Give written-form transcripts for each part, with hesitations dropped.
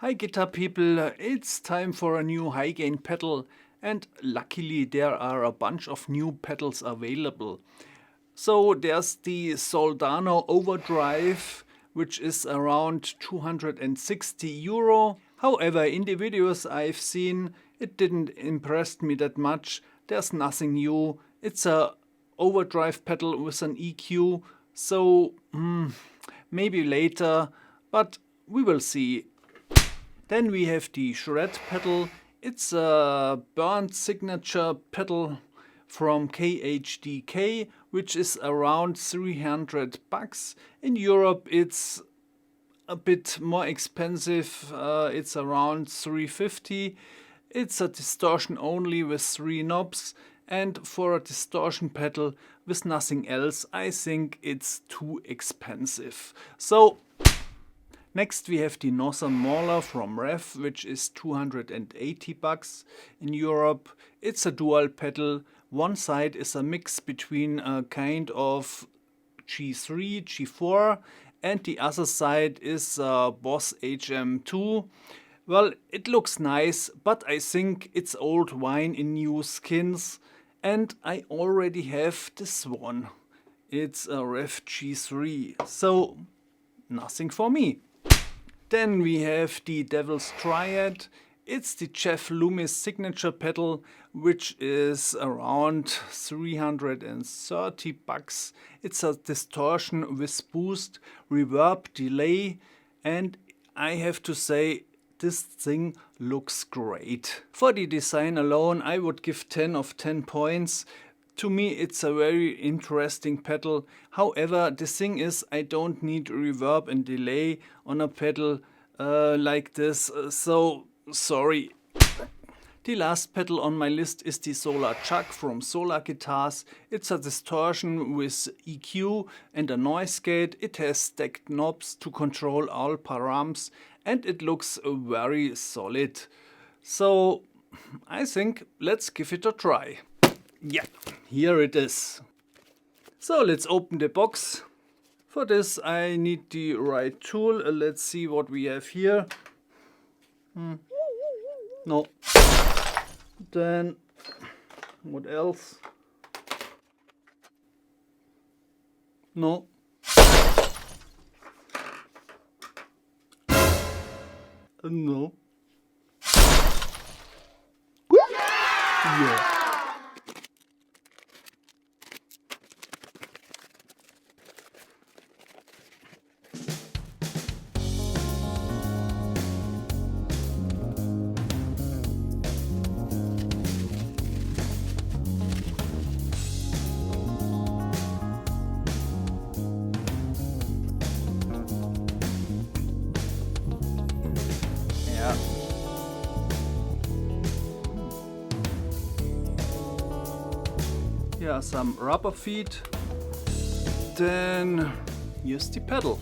Hi guitar people, it's time for a new high gain pedal, and luckily there are a bunch of new pedals available. So there's the Soldano Overdrive, which is around 260 euro. However, in the videos I've seen, it didn't impress me that much. There's nothing new. It's a overdrive pedal with an EQ, so maybe later, but we will see. Then we have the Shred pedal. It's a Bernth signature pedal from KHDK, which is around 300 bucks. In Europe it's a bit more expensive, it's around 350. It's a distortion only with 3 knobs, and for a distortion pedal with nothing else I think it's too expensive. So next we have the Northern Mauler from REVV, which is 280 bucks. In Europe it's a dual pedal. One side is a mix between a kind of G3, G4, and the other side is a Boss HM2. Well, it looks nice, but I think it's old wine in new skins, and I already have this one. It's a REVV G3, so nothing for me. Then we have the Devils Triad. It's the Jeff Loomis signature pedal, which is around 330 bucks. It's a distortion with boost, reverb, delay, and I have to say this thing looks great. For the design alone I would give 10 of 10 points. To me it's a very interesting pedal. However, the thing is I don't need reverb and delay on a pedal like this, so sorry. The last pedal on my list is the Solar Chug from Solar Guitars. It's a distortion with EQ and a Noisegate. It has stacked knobs to control all params, and it looks very solid. So I think let's give it a try. Yeah, here it is. So let's open the box. For this I need the right tool. Let's see what we have here. No. Then what else? No. No. Yeah. Here are some rubber feet. Then here's the pedal.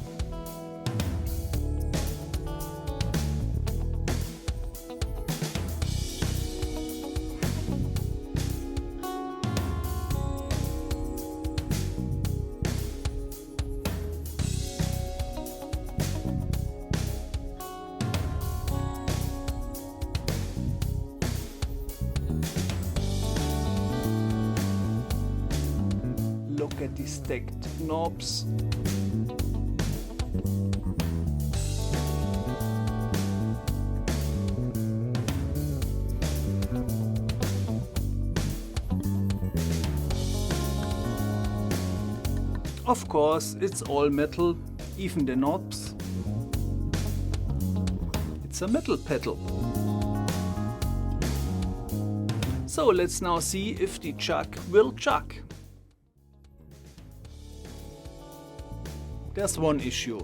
Look at the stacked knobs. Of course, it's all metal, even the knobs. It's a metal pedal. So let's now see if the Chug will chug. There's one issue.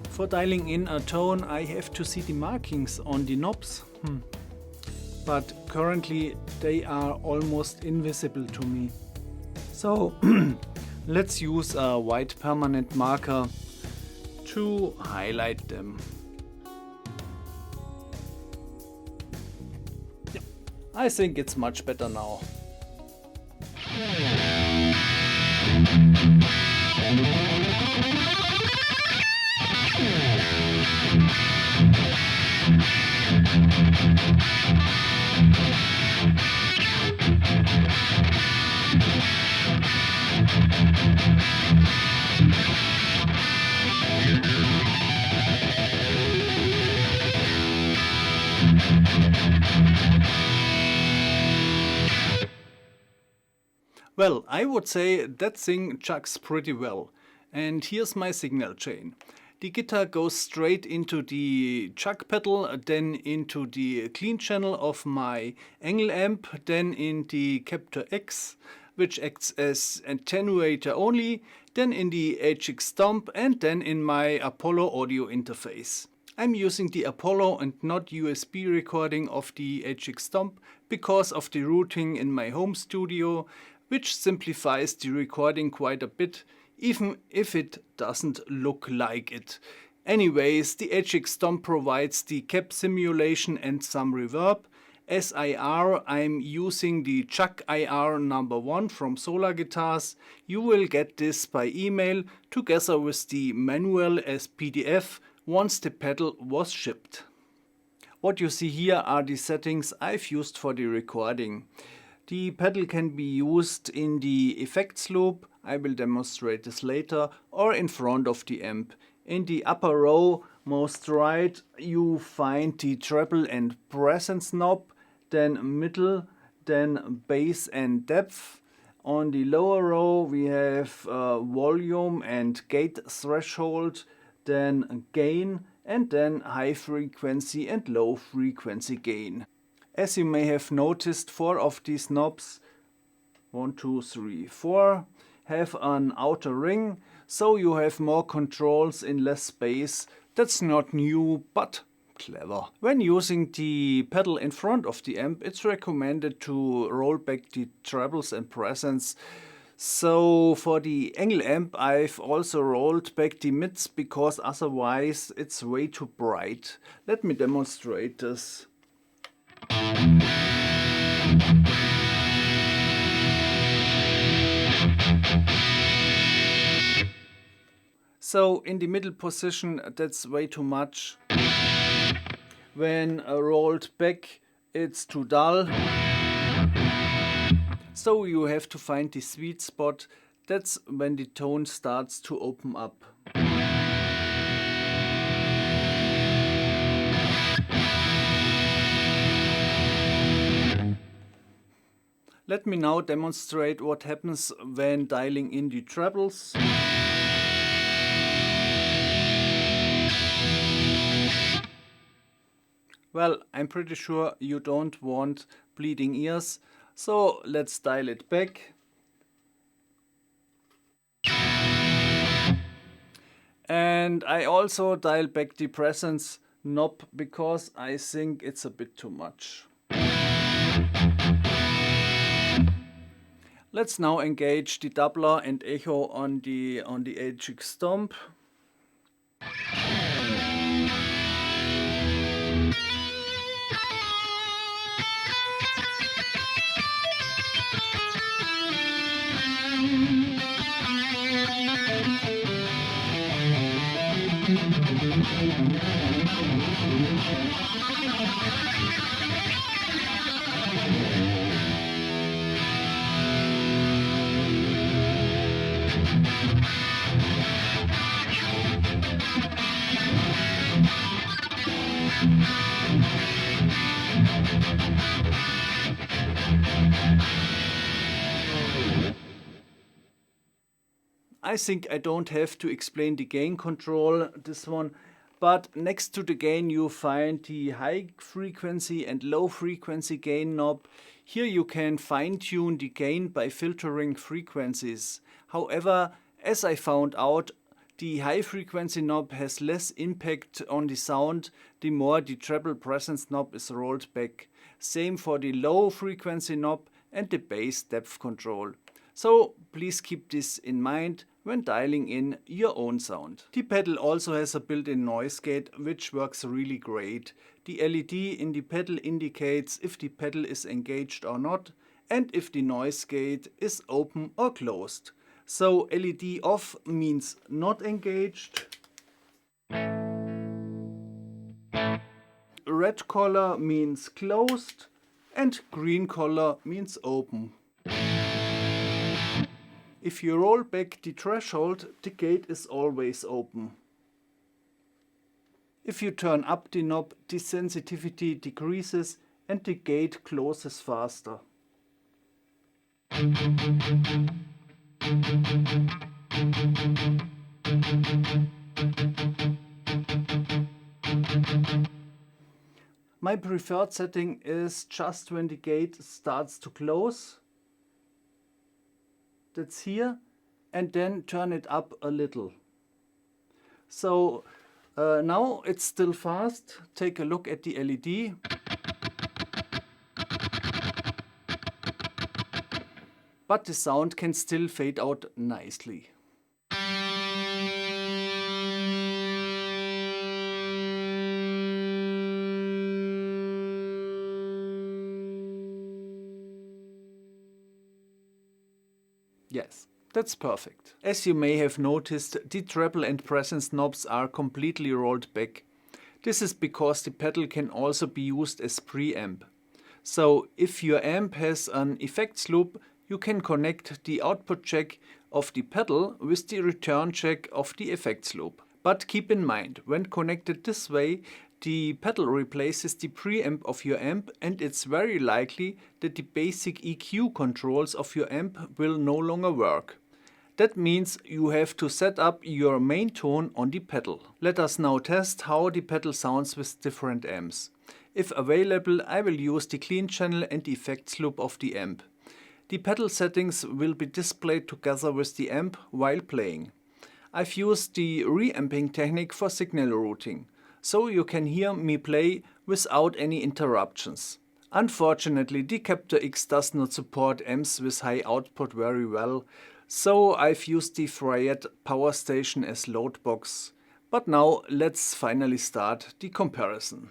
For dialing in a tone I have to see the markings on the knobs. But currently they are almost invisible to me. So let's use a white permanent marker to highlight them. Yeah, I think it's much better now. Well, I would say that thing chugs pretty well. And here's my signal chain. The guitar goes straight into the chug pedal, then into the clean channel of my Engl amp, then in the Captor X, which acts as attenuator only, then in the HX Stomp, and then in my Apollo audio interface. I'm using the Apollo and not USB recording of the HX Stomp because of the routing in my home studio, which simplifies the recording quite a bit, even if it doesn't look like it. Anyways, the HX Stomp provides the cap simulation and some reverb. As IR, I'm using the Chug IR number 1 from Solar Guitars. You will get this by email together with the manual as PDF once the pedal was shipped. What you see here are the settings I've used for the recording. The pedal can be used in the effects loop, I will demonstrate this later, or in front of the amp. In the upper row, most right, you find the treble and presence knob, then middle, then bass and depth. On the lower row we have volume and gate threshold, then gain, and then high frequency and low frequency gain. As you may have noticed, 4 of these knobs, 1, 2, 3, 4, have an outer ring, so you have more controls in less space. That's not new, but clever. When using the pedal in front of the amp, it's recommended to roll back the trebles and presence. So for the Engl amp, I've also rolled back the mids because otherwise it's way too bright. Let me demonstrate this. So in the middle position, that's way too much. When rolled back, it's too dull. So you have to find the sweet spot. That's when the tone starts to open up. Let me now demonstrate what happens when dialing in the trebles. Well, I'm pretty sure you don't want bleeding ears, so let's dial it back. And I also dial back the presence knob because I think it's a bit too much. Let's now engage the doubler and echo on the HX Stomp. I think I don't have to explain the gain control, this one, but next to the gain you find the high frequency and low frequency gain knob. Here you can fine tune the gain by filtering frequencies. However, as I found out, the high frequency knob has less impact on the sound the more the treble presence knob is rolled back. Same for the low frequency knob and the bass depth control. So please keep this in mind when dialing in your own sound. The pedal also has a built-in noise gate, which works really great. The LED in the pedal indicates if the pedal is engaged or not, and if the noise gate is open or closed. So LED off means not engaged, red color means closed and green color means open. If you roll back the threshold, the gate is always open. If you turn up the knob, the sensitivity decreases and the gate closes faster. My preferred setting is just when the gate starts to close. That's here, and then turn it up a little. So now it's still fast. Take a look at the LED. But the sound can still fade out nicely. Yes, that's perfect. As you may have noticed, the treble and presence knobs are completely rolled back. This is because the pedal can also be used as preamp. So if your amp has an effects loop, you can connect the output jack of the pedal with the return jack of the effects loop. But keep in mind, when connected this way, the pedal replaces the preamp of your amp, and it's very likely that the basic EQ controls of your amp will no longer work. That means you have to set up your main tone on the pedal. Let us now test how the pedal sounds with different amps. If available, I will use the clean channel and the effects loop of the amp. The pedal settings will be displayed together with the amp while playing. I've used the reamping technique for signal routing, so you can hear me play without any interruptions. Unfortunately, the Captor X does not support amps with high output very well, so I've used the Triad power station as load box. But now let's finally start the comparison.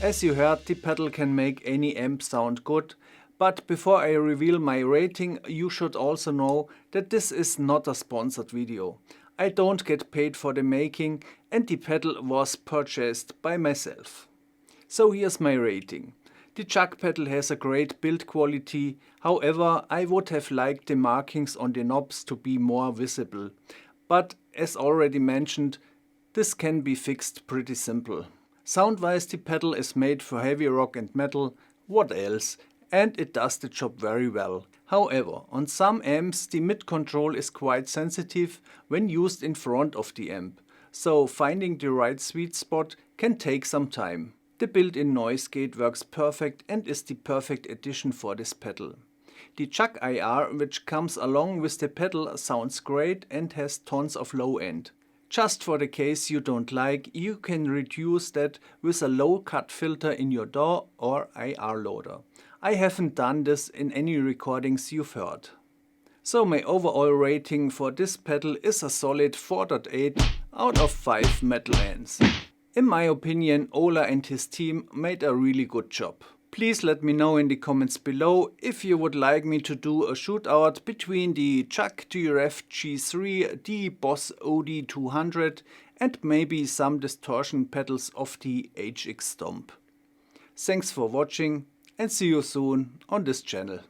As you heard, the pedal can make any amp sound good, but before I reveal my rating, you should also know that this is not a sponsored video. I don't get paid for the making, and the pedal was purchased by myself. So here's my rating. The Chug pedal has a great build quality, however I would have liked the markings on the knobs to be more visible. But as already mentioned, this can be fixed pretty simple. Sound-wise, the pedal is made for heavy rock and metal, what else, and it does the job very well. However, on some amps the mid control is quite sensitive when used in front of the amp, so finding the right sweet spot can take some time. The built-in Noisegate works perfect and is the perfect addition for this pedal. The Chug IR, which comes along with the pedal, sounds great and has tons of low end. Just for the case you don't like, you can reduce that with a low cut filter in your DAW or IR loader. I haven't done this in any recordings you've heard. So my overall rating for this pedal is a solid 4.8 out of 5 metal hands. In my opinion, Ola and his team made a really good job. Please let me know in the comments below if you would like me to do a shootout between the Chug DRF G3, the Boss OD200 and maybe some distortion pedals of the HX Stomp. Thanks for watching and see you soon on this channel.